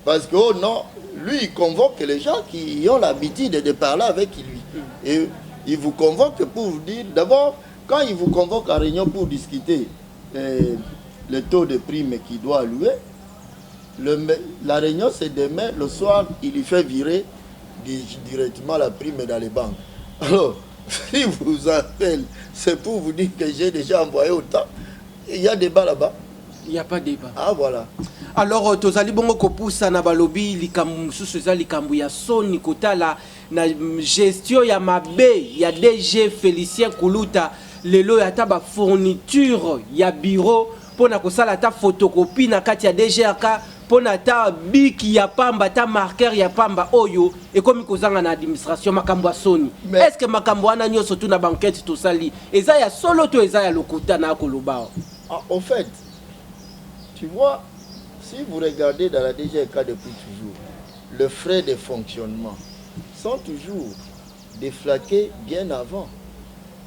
Parce que, oh non, lui, il convoque les gens qui ont l'habitude de parler avec lui. Et il vous convoque pour vous dire, d'abord, quand il vous convoque en réunion pour discuter le taux de prime qu'il doit allouer, la réunion c'est demain, le soir, il lui fait virer directement la prime dans les banques. Alors, s'il vous appelle, c'est pour vous dire que j'ai déjà envoyé autant. Il y a débat là-bas.
Il n'y a pas de débat.
Ah voilà.
Alors, tozali bongo kopusa na balobi likambu mususu eza likambu ya soni kotala na gestion ya mabe ya DG Félicien Kuluta lelo ya ta ba fourniture ya bureau pona kosala ta photocopie na kati ya DGRK pona ta biki ya pamba ta marqueur ya pamba oyo ekomi kozanga na administration makambo ya soni. Est-ce que makambo wana nyoso tu na banquette tosali eza ya solo to eza ya lokuta na kolobao?
En fait, tu vois, si vous regardez dans la DGRK depuis toujours, les frais de fonctionnement sont toujours déflaqués bien avant.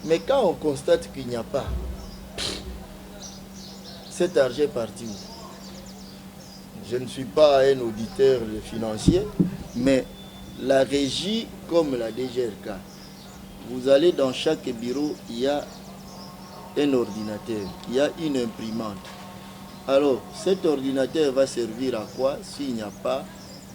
Mais quand on constate qu'il n'y a pas, cet argent est parti où? Je ne suis pas un auditeur financier, mais la régie comme la DGRK, vous allez dans chaque bureau, il y a un ordinateur, il y a une imprimante. Alors, cet ordinateur va servir à quoi s'il n'y a pas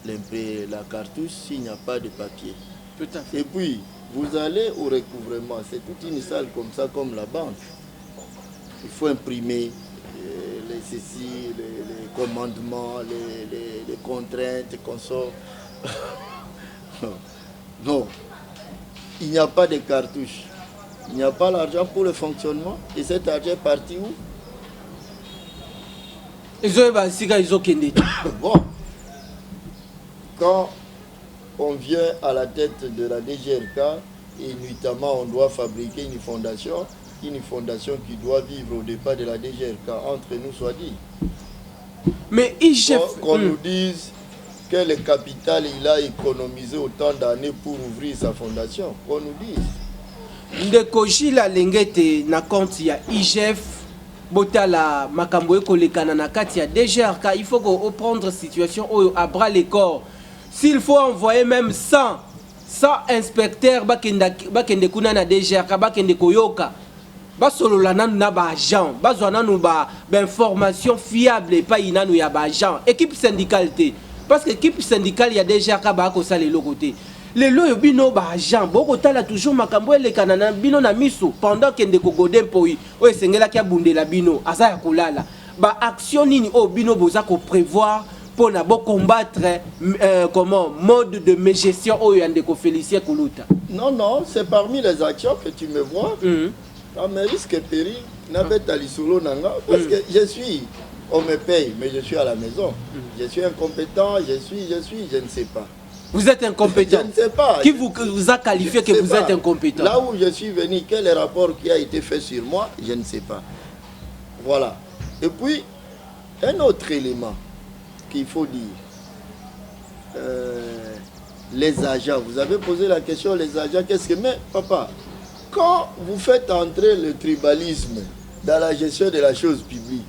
la cartouche, s'il n'y a pas de papier?
Tout à fait.
Et puis, vous allez au recouvrement, c'est toute une salle comme ça, comme la banque. Il faut imprimer les commandements, les contraintes qu'on sort. Non, il n'y a pas de cartouche. Il n'y a pas l'argent pour le fonctionnement. Et cet argent est parti où? Bon, quand on vient à la tête de la DGRK et notamment on doit fabriquer une fondation qui doit vivre au départ de la DGRK, entre nous soit dit.
Mais IGF...
Qu'on nous dise quel capital il a économisé autant d'années pour ouvrir sa fondation, qu'on nous dise.
Ndeko Gila Lengete na compte ya IGF botala makambo ekolekana na kati ya DGRK, il faut qu'on prendre situation à bras les corps. S'il faut envoyer même 100 inspecteurs bakende kuna na DGRK bakende koyoka basolola nanu na ba agent bazwa nanu ba information fiable pa inanu ya ba agent équipe syndicale te parce que équipe syndicale ya DGRK ba ko sala eloko te lelo yo bino ba agent boko tala toujours makambo elekana na bino na miso pendant que ndeko Godin Poi o esengela kia bundela bino asa ya kolala ba action nini o bino boza ko prévoir pour na bo combattre comment mode de gestion o ya ndeko Félicien Kuluta?
Non, c'est parmi les actions que tu me vois. Quand mes risques et périls n'avait pas l'isolo nanga parce que on me paye mais je suis à la maison. Je suis incompétent, je ne sais pas.
Vous êtes incompétent.
Je ne sais pas.
Qui vous a qualifié que vous êtes incompétent?
Là où je suis venu, quel est le rapport qui a été fait sur moi, je ne sais pas. Voilà. Et puis, un autre élément qu'il faut dire. Les agents. Vous avez posé la question, les agents, qu'est-ce que... Mais, papa, quand vous faites entrer le tribalisme dans la gestion de la chose publique,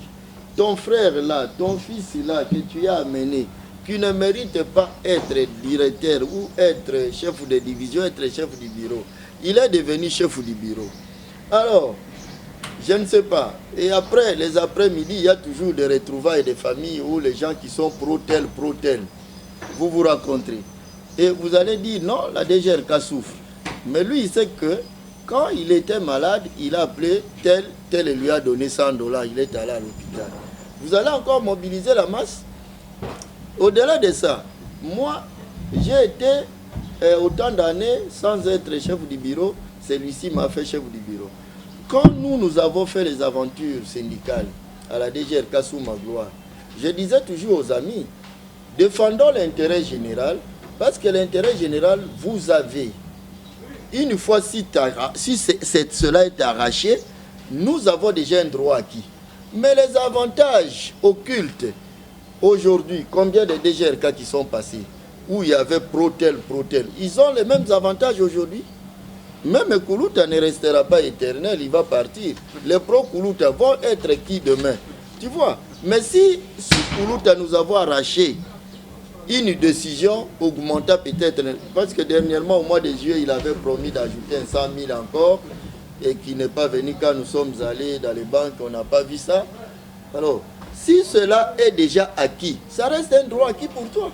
ton frère là, ton fils là, que tu as amené, qui ne mérite pas être directeur ou être chef de division, être chef du bureau. Il est devenu chef du bureau. Alors, je ne sais pas. Et après, les après-midi, il y a toujours des retrouvailles de familles où les gens qui sont pro-tel, vous vous rencontrez. Et vous allez dire, non, la DGRK souffre. Mais lui, il sait que quand il était malade, il a appelé tel et lui a donné $100. Il est allé à l'hôpital. Vous allez encore mobiliser la masse? Au-delà de ça, moi, j'ai été autant d'années sans être chef du bureau. Celui-ci m'a fait chef du bureau. Quand nous avons fait les aventures syndicales à la DGRK sous ma gloire, je disais toujours aux amis, défendons l'intérêt général, parce que l'intérêt général, vous avez, une fois si cela est arraché, nous avons déjà un droit acquis. Mais les avantages occultes, Aujourd'hui, combien de DGRK qui sont passés, où il y avait Protel, ils ont les mêmes avantages aujourd'hui. Même Koulouta ne restera pas éternel, il va partir. Les pro-Koulouta vont être qui demain? Tu vois? Mais si Koulouta nous avons arraché une décision augmenta peut-être, parce que dernièrement au mois de juillet, il avait promis d'ajouter 100 000 encore, et qui n'est pas venu quand nous sommes allés dans les banques, on n'a pas vu ça. Alors, si cela est déjà acquis, ça reste un droit acquis pour toi.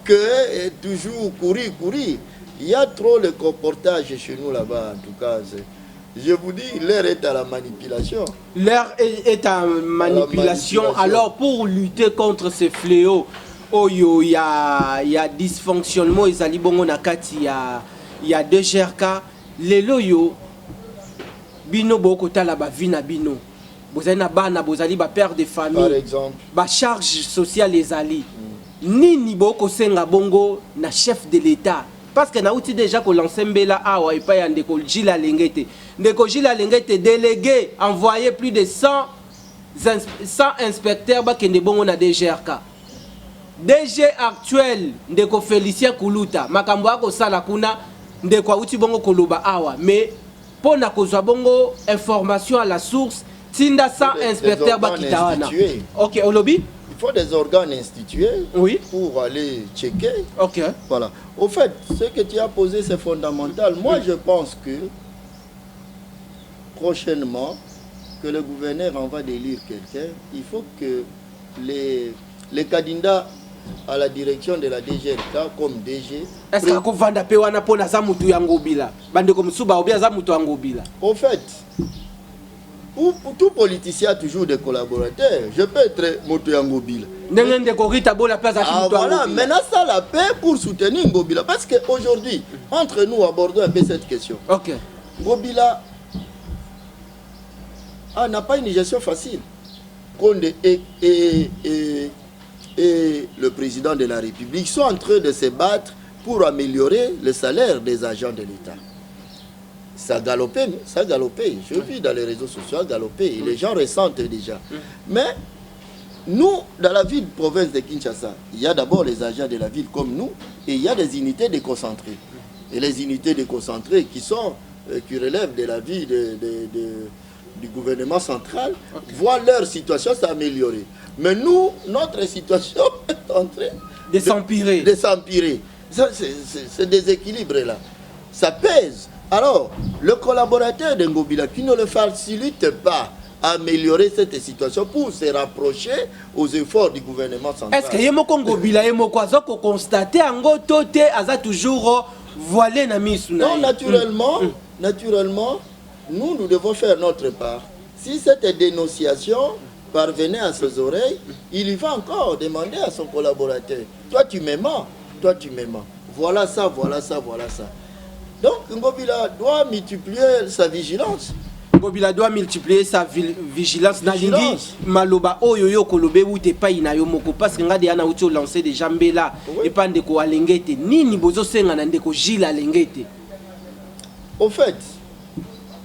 Que toujours courir. Il y a trop de comportage chez nous là-bas, en tout cas. Je vous dis, l'heure est à la manipulation.
L'heure est à manipulation. Alors, pour lutter contre ces fléaux, il y a dysfonctionnement, il y a deux GRK, les loyaux, bino boko talaba vina bino. Vous avez un père de famille.
Par exemple.
Ba charge sociale les ali. Ni boko senga bongo na chef de l'État. Parce que na outi déjà ko l'ensemble là awa et pas yande ko Gila Lengete. Ndeko Gila Lengete délégué envoyé plus de 100 inspecteurs ba kende bongo na DGRK. DG actuel ndeko Félicien Koulouta makambo ako sala kuna ndeko outi bongo koloba awa mais pona kozwa bongo information à la source tinda 100 inspecteurs ba kitawana. OK, olobi?
Il faut des organes institués pour aller checker.
Ok.
Voilà. Au fait, ce que tu as posé, c'est fondamental. Moi, je pense que prochainement, que le gouverneur en va d'élire quelqu'un, il faut que les candidats à la direction de la DGRK comme DG...
Est-ce que vous vendez à pona zamutu yangobila? Bande comme suba obia zamutu yangobila.
Au fait, pour tout politicien a toujours des collaborateurs. Je peux être Moto Ngobila. Voilà, maintenant ça la paix pour soutenir Ngobila. Parce qu'aujourd'hui, entre nous, abordons un peu cette question.
Ok.
Ngobila n'a pas une gestion facile. Condé et le président de la République sont en train de se battre pour améliorer le salaire des agents de l'État. Ça galopait. Je vis dans les réseaux sociaux, galopé. Et les gens ressentent déjà. Mais nous, dans la ville province de Kinshasa, il y a d'abord les agents de la ville comme nous, et il y a des unités déconcentrées. Et les unités déconcentrées qui relèvent de la vie du gouvernement central, voient leur situation s'améliorer. Mais nous, notre situation est en train
de s'empirer.
C'est déséquilibré là. Ça pèse. Alors, le collaborateur de Ngobila qui ne le facilite pas à améliorer cette situation pour se rapprocher aux efforts du gouvernement central.
Est-ce que Yemoko Ngobila Yemoko constater en tote aza toujours voilé na misuna?
Non, naturellement, nous devons faire notre part. Si cette dénonciation parvenait à ses oreilles, il y va encore demander à son collaborateur. Toi tu m'aimes. Voilà ça. Donc Ngobila doit multiplier sa vigilance.
Ngobila doit multiplier sa vigilance. Nalingi maloba oyo kolobe ute pa ina yo moko parce que ngade ana uti lancer des jambes là et pas ndeko alengete nini bozo senga na ndeko Gila Lengete.
Au fait,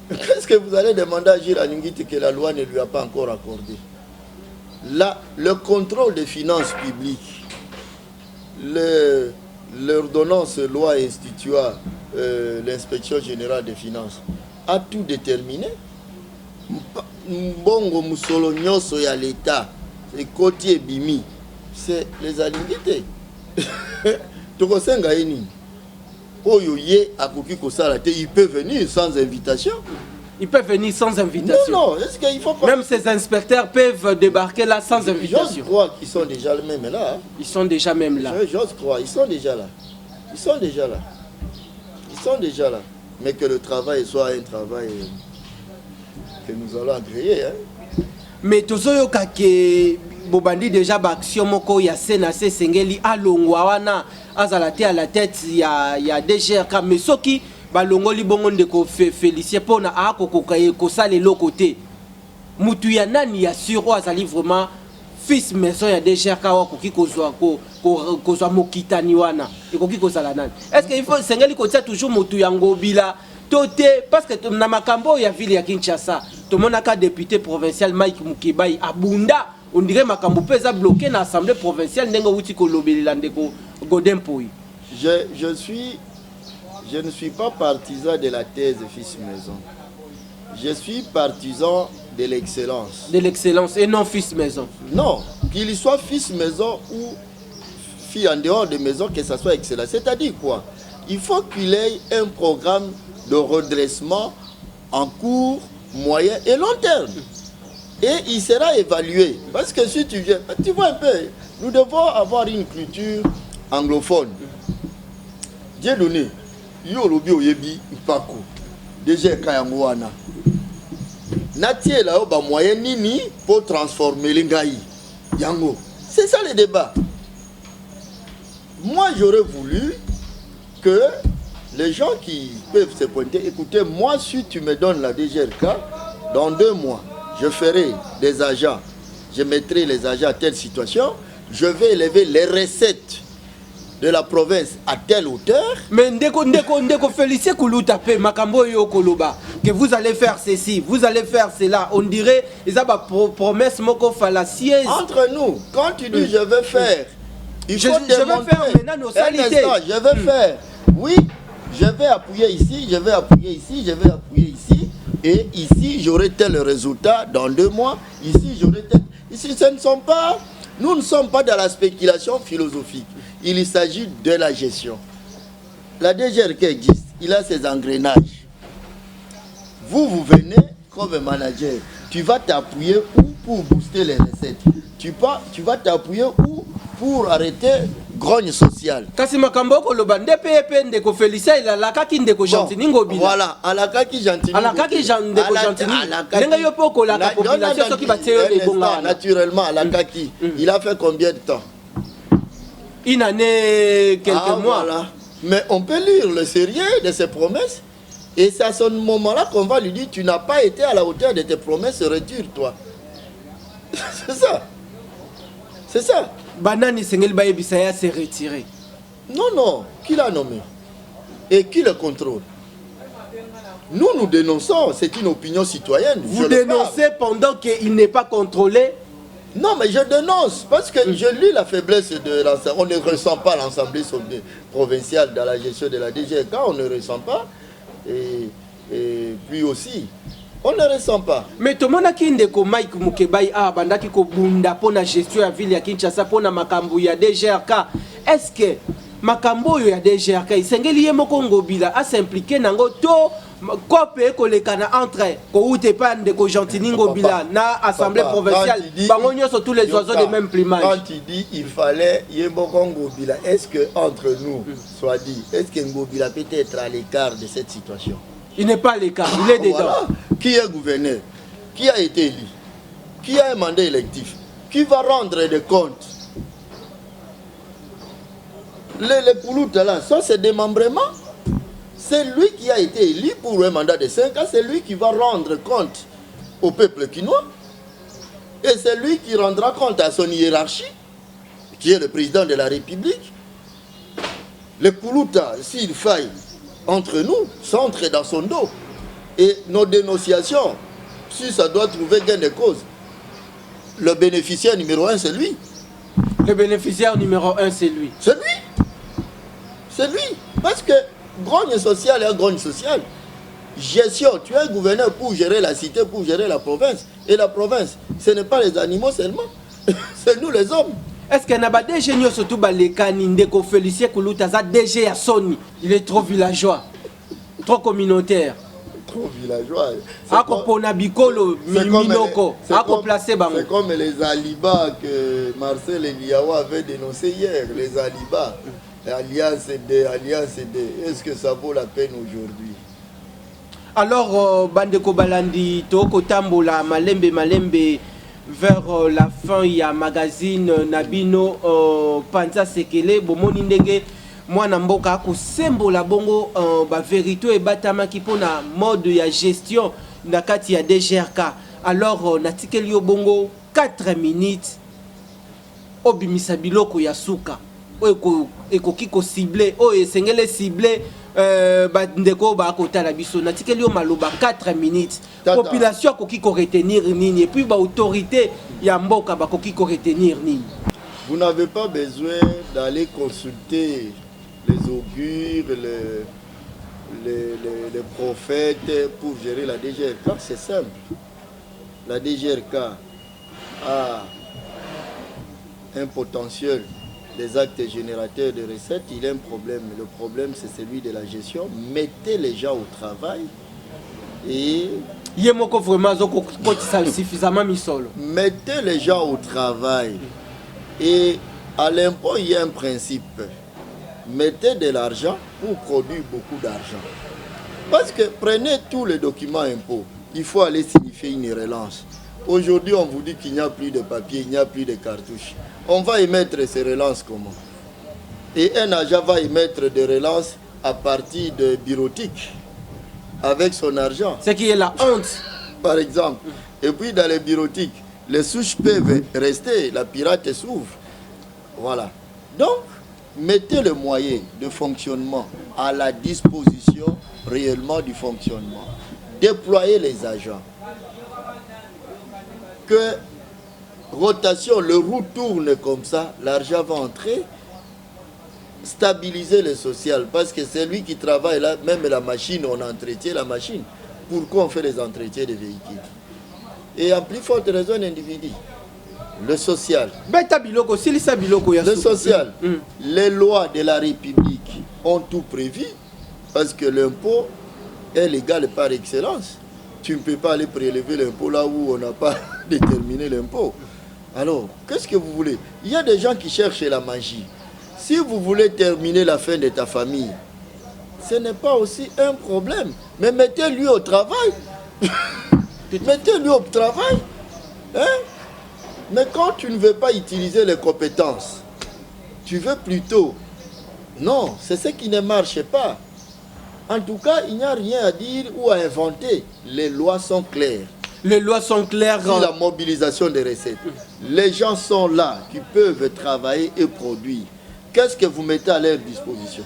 qu'est-ce que vous allez demander à Gila Lengete que la loi ne lui a pas encore accordé? Là, le contrôle des finances publiques, l'ordonnance loi instituant l'inspection générale des finances a tout déterminé. Mbongo musolo nyoso ya l'État, et Koti et Bimi, c'est les alinguités. Tokosenga ini. Oyo ye akoki kosala te, il peut venir sans invitation.
Il peut venir sans invitation.
Non, est-ce qu'il faut...
Même ces inspecteurs peuvent débarquer là sans invitation.
Je crois qu'ils sont déjà même là.
Ils sont déjà même là.
J'ose croire, ils sont déjà là. Mais que le travail soit un travail que nous allons agréer. Hein.
Mais tozoyo kake bobandi déjà baction moko ya senase sengeli alongwa wana azalate à la tête ya DGRK mais soki balongoli bongo ndeko Félicien pona akokoka kosala lokote mutu ya nani ya sur azali vraiment fils maison ya DGRK wakoki kozwa mokitani wana ekoki kozala nani? Est-ce qu'il faut sengeli kotia toujours mutu ya Ngobila tote parce que na makambo ya ville ya Kinshasa to monaka député provincial Mike Mukibai abunda on dirait makambo pesa bloqué na assemblée provinciale ndenge uti ko lobelela ndeko Godin Poi.
Je ne suis pas partisan de la thèse fils maison. Je suis partisan de l'excellence.
De l'excellence et non fils maison.
Non, qu'il soit fils maison ou fille en dehors de maison, que ça soit excellent. C'est-à-dire quoi? Il faut qu'il ait un programme de redressement en court, moyen et long terme. Et il sera évalué. Parce que si tu viens, tu vois un peu, nous devons avoir une culture anglophone. Dieu donné, Yolobi Oyebi, Mpako, déjà Kayangouana. Natie là, ba moyen nini pour transformer l'Ingaï. Yango. C'est ça le débat. Moi, j'aurais voulu que les gens qui peuvent se pointer, écoutez, moi, si tu me donnes la DGRK, dans 2 mois, je ferai des agents, je mettrai les agents à telle situation, je vais élever les recettes de la province à telle hauteur.
Mais ndeko Félicien Koulouta pe makambo yo koloba que vous allez faire ceci, vous allez faire cela, on dirait ils ont promesse moko fallacieuse.
Entre nous, quand tu dis je vais faire, il faut
je vais faire maintenant nos salités.
Je vais faire. Oui, je vais appuyer ici, je vais appuyer ici, je vais appuyer ici. Et ici, j'aurai tel résultat dans 2 mois. Ici, j'aurai tel. Ici, nous ne sommes pas dans la spéculation philosophique. Il s'agit de la gestion. La DGRK existe. Il a ses engrenages. Vous venez comme manager. Tu vas t'appuyer où pour booster les recettes? Tu vas t'appuyer où pour arrêter grogne sociale.
Kasi makambo ko loba ndepe ndeko Félicien il a la kaki ndeko Gentini ngobila.
Voilà, à la kaki Gentini.
À la kaki ndeko Gentini. Nenga yo poko la population soki batio de bonga.
Naturellement à la kaki. Il a fait combien de temps?
Une année, quelques mois.
Voilà. Mais on peut lire le sérieux de ses promesses. Et c'est à ce moment-là qu'on va lui dire tu n'as pas été à la hauteur de tes promesses, retire-toi. C'est ça. C'est ça.
Banani Sengel Baye Bissaya s'est retiré.
Non, qui l'a nommé? Et qui le contrôle? Nous dénonçons, c'est une opinion citoyenne.
Vous dénoncez pendant qu'il n'est pas contrôlé?
Non, mais je dénonce parce que je lis la faiblesse de l'Assemblée. On ne ressent pas l'Assemblée provinciale dans la gestion de la DGRK, on ne ressent pas. Et puis aussi, on ne ressent pas.
Mais tout le monde a dit que Mike Mukebai a bandaki ko bunda pour la gestion de la ville ya Kinshasa pour na makambo ya DGRK. Est-ce que makambo ya DGRK isengeli ye moko ngobila a s'impliquer nango to kope ko lekana entre ko ute pa ndeko Gentini ngobila na assemblée provinciale bango nyonso tous les oiseaux de même plumage.
Quand il dit il fallait ye moko ngobila, est-ce que entre nous soit dit, est-ce que ngobila peut être à l'écart de cette situation?
Il n'est pas à l'écart, il est dedans.
Voilà. Qui est gouverneur? Qui a été élu? Qui a un mandat électif? Qui va rendre des comptes? Les pouloutes là, ça c'est démembrement. C'est lui qui a été élu pour un mandat de 5 ans, c'est lui qui va rendre compte au peuple quinois. Et c'est lui qui rendra compte à son hiérarchie, qui est le président de la République. Les pouloutes, s'il faille entre nous, s'entre dans son dos. Et nos dénonciations, si ça doit trouver gain de cause, le bénéficiaire numéro 1, c'est lui.
Le bénéficiaire numéro 1, c'est lui.
C'est lui. C'est lui. Parce que grogne sociale est grogne sociale. Gestion, tu es un gouverneur pour gérer la cité, pour gérer la province. Et la province, ce n'est pas les animaux seulement. C'est nous les hommes.
Est-ce qu'il y a des génies surtout les Ndeko Félicien Koulouta DG à Sony? Il est trop villageois, trop communautaire.
Trop villageois.
C'est
comme les alibas que Marcel Eliawa avait dénoncé hier. Les alibas, alliance D. Est-ce que ça vaut la peine aujourd'hui?
Alors, Bandeko Balandi, Toko Tambola, Malembe, vers la fin, il y a magazine Nabino Panza Sekele, Bomoni Ndenge, moi Namboka, ko sembola bongo, ba vérité et batama qui pour na mode ya gestion, nakati ya DGRK. Alors, natikeli yo bongo 4 minutes, obimisa biloko ya suka, eko kiko ciblé, esengele ciblé, ndeko ba kota la biso natikeli yo maloba 4 minutes
Tata.
population akoki ko retenir nini et puis ba autorité ya mboka bakoki ko retenir nini.
Vous n'avez pas besoin d'aller consulter les augures, les prophètes pour gérer la DGRK. C'est simple. La DGRK a un potentiel des actes générateurs de recettes. Il y a un problème. Le problème, c'est celui de la gestion. Mettez les gens au travail et...
Yemoko vraiment suffisamment misolo.
Mettez les gens au travail. Et à l'impôt, il y a un principe. Mettez de l'argent pour produire beaucoup d'argent. Parce que prenez tous les documents impôts. Il faut aller signifier une relance. Aujourd'hui, on vous dit qu'il n'y a plus de papier, il n'y a plus de cartouches. On va émettre ces relances comment? Et un agent va émettre des relances à partir de bureautiques avec son argent.
C'est qui est la honte.
Par exemple. Et puis dans les bureautiques, les souches peuvent rester, la pirate s'ouvre. Voilà. Donc, mettez le moyen de fonctionnement à la disposition réellement du fonctionnement. Déployez les agents. Que rotation, le roue tourne comme ça, l'argent va entrer. Stabiliser le social, parce que c'est lui qui travaille là, même la machine, on entretient la machine. Pourquoi on fait les entretiens des véhicules? Et en plus forte raison, l'individu. Le social. Le social. Les lois de la République ont tout prévu, parce que l'impôt est légal par excellence. Tu ne peux pas aller prélever l'impôt là où on n'a pas déterminé l'impôt. Alors, qu'est-ce que vous voulez? Il y a des gens qui cherchent la magie. Si vous voulez terminer la fin de ta famille, ce n'est pas aussi un problème. Mais mettez-lui au travail. Mettez-lui au travail. Hein? Mais quand tu ne veux pas utiliser les compétences, tu veux plutôt... Non, c'est ce qui ne marche pas. En tout cas, il n'y a rien à dire ou à inventer. Les lois sont claires.
Les lois sont claires.
C'est la mobilisation des recettes. Les gens sont là, qui peuvent travailler et produire. Qu'est-ce que vous mettez à leur disposition?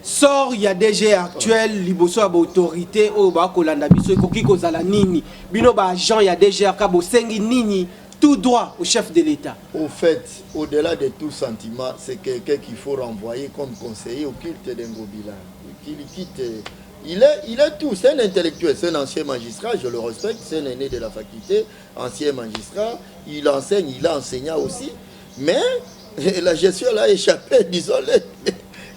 Sort, il y a des DG actuels, liboso ab autorité, au ba kolanda biso ekoki kozala nini. Bino ba agent, il y a des DG kabo sengi nini, tout droit au chef de l'État.
Au fait, au-delà de tout sentiment, c'est quelqu'un qu'il faut renvoyer comme conseiller au culte d'Ngobila. Qu'il quitte. Il est tout, c'est un intellectuel, c'est un ancien magistrat, je le respecte, c'est un aîné de la faculté, ancien magistrat, il enseigne, il a enseignant aussi, mais la gestion l'a échappé, disons-le.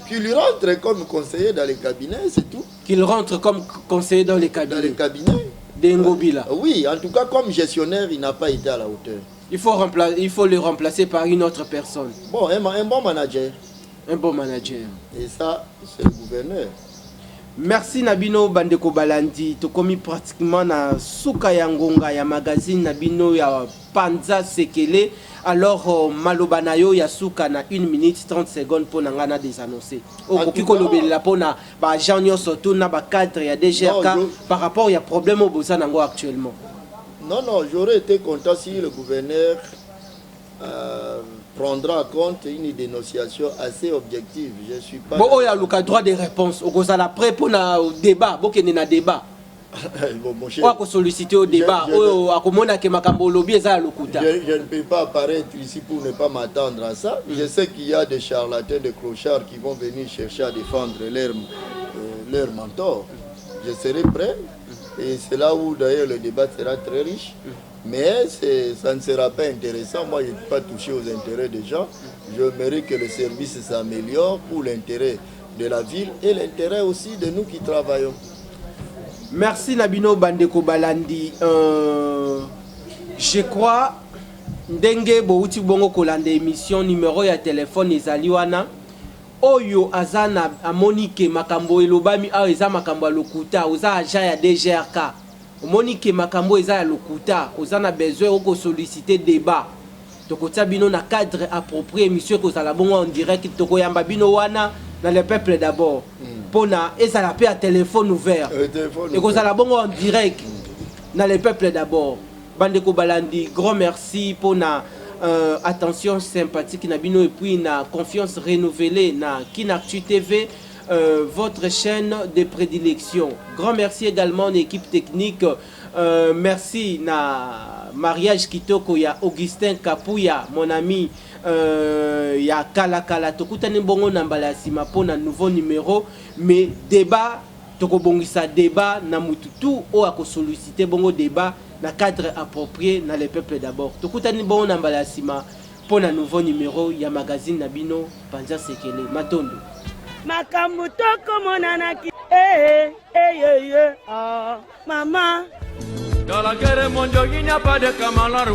Qu'il lui rentre comme conseiller dans les cabinets, c'est tout.
Qu'il rentre comme conseiller dans les cabinets.
Dans les cabinets.
D'Ngobila.
Oui, en tout cas, comme gestionnaire, il n'a pas été à la hauteur.
Il faut le remplacer par une autre personne.
Bon, un bon manager.
Un bon manager.
Et ça, c'est le gouverneur.
Merci Nabino Bandeko Balandi. Tu commis pratiquement na Souka Yangonga ya magazine Nabino ya Panza Sekele. Alors Malobanayo ya Souka na 1 minute 30 secondes pour nangana désannoncer. Au kiko lobela pona ba janyo surtout na ba cadre ya DGRK par rapport il y a problème au Bozanango actuellement.
Non, j'aurais été content si le gouverneur prendra en compte une dénonciation assez objective. Je suis pas...
Bon, il y a le droit de réponse. Au Goza la prêt pour le débat. Bon, il y a un débat.
Bon, mon cher,
on a sollicité au débat.
Je ne peux pas apparaître ici pour ne pas m'attendre à ça. Je sais qu'il y a des charlatans, des clochards qui vont venir chercher à défendre leur mentor. Je serai prêt. Et c'est là où d'ailleurs le débat sera très riche. Mais ça ne sera pas intéressant. Moi, je ne peux pas toucher aux intérêts des gens. Je mérite que le service s'améliore pour l'intérêt de la ville et l'intérêt aussi de nous qui travaillons.
Merci Nabino Bandeko Balandi. Je crois ndenge bouti bongo kolande émission numéro ya téléphone ezaliwana oyo azana amonike makambo elobami a eza makambo lokuta oza agent ya DGRK. Monique makambo eza ya lokuta ozana besoin oko solliciter débat tokotia bino na cadre approprié monsieur kozala bongo en direct tokoyamba bino wana dans le peuple d'abord pona ezala pe à téléphone ouvert et kozala bongo en direct dans le peuple d'abord. Bandeko Balandi, grand merci pour na attention sympathique na bino et puis na confiance renouvelée na Kinactu TV. votre chaîne de prédilection. Grand merci également à l'équipe technique. Merci na mariage kitoko ya Augustin Kapouya, mon ami. Ya Kala tokutani bongo na mbala sima po na nouveau numéro, mais débat tokobongisa débat na mututu o ako solliciter bongo débat na cadre approprié na les peuples d'abord. Tokutani bongo na mbala sima po na nouveau numéro ya magazine Nabino Panza Sekele Matondo.
Makambu toko monanaki ah maman.
Dans la guerre mondiale, il n'y a pas de camarades.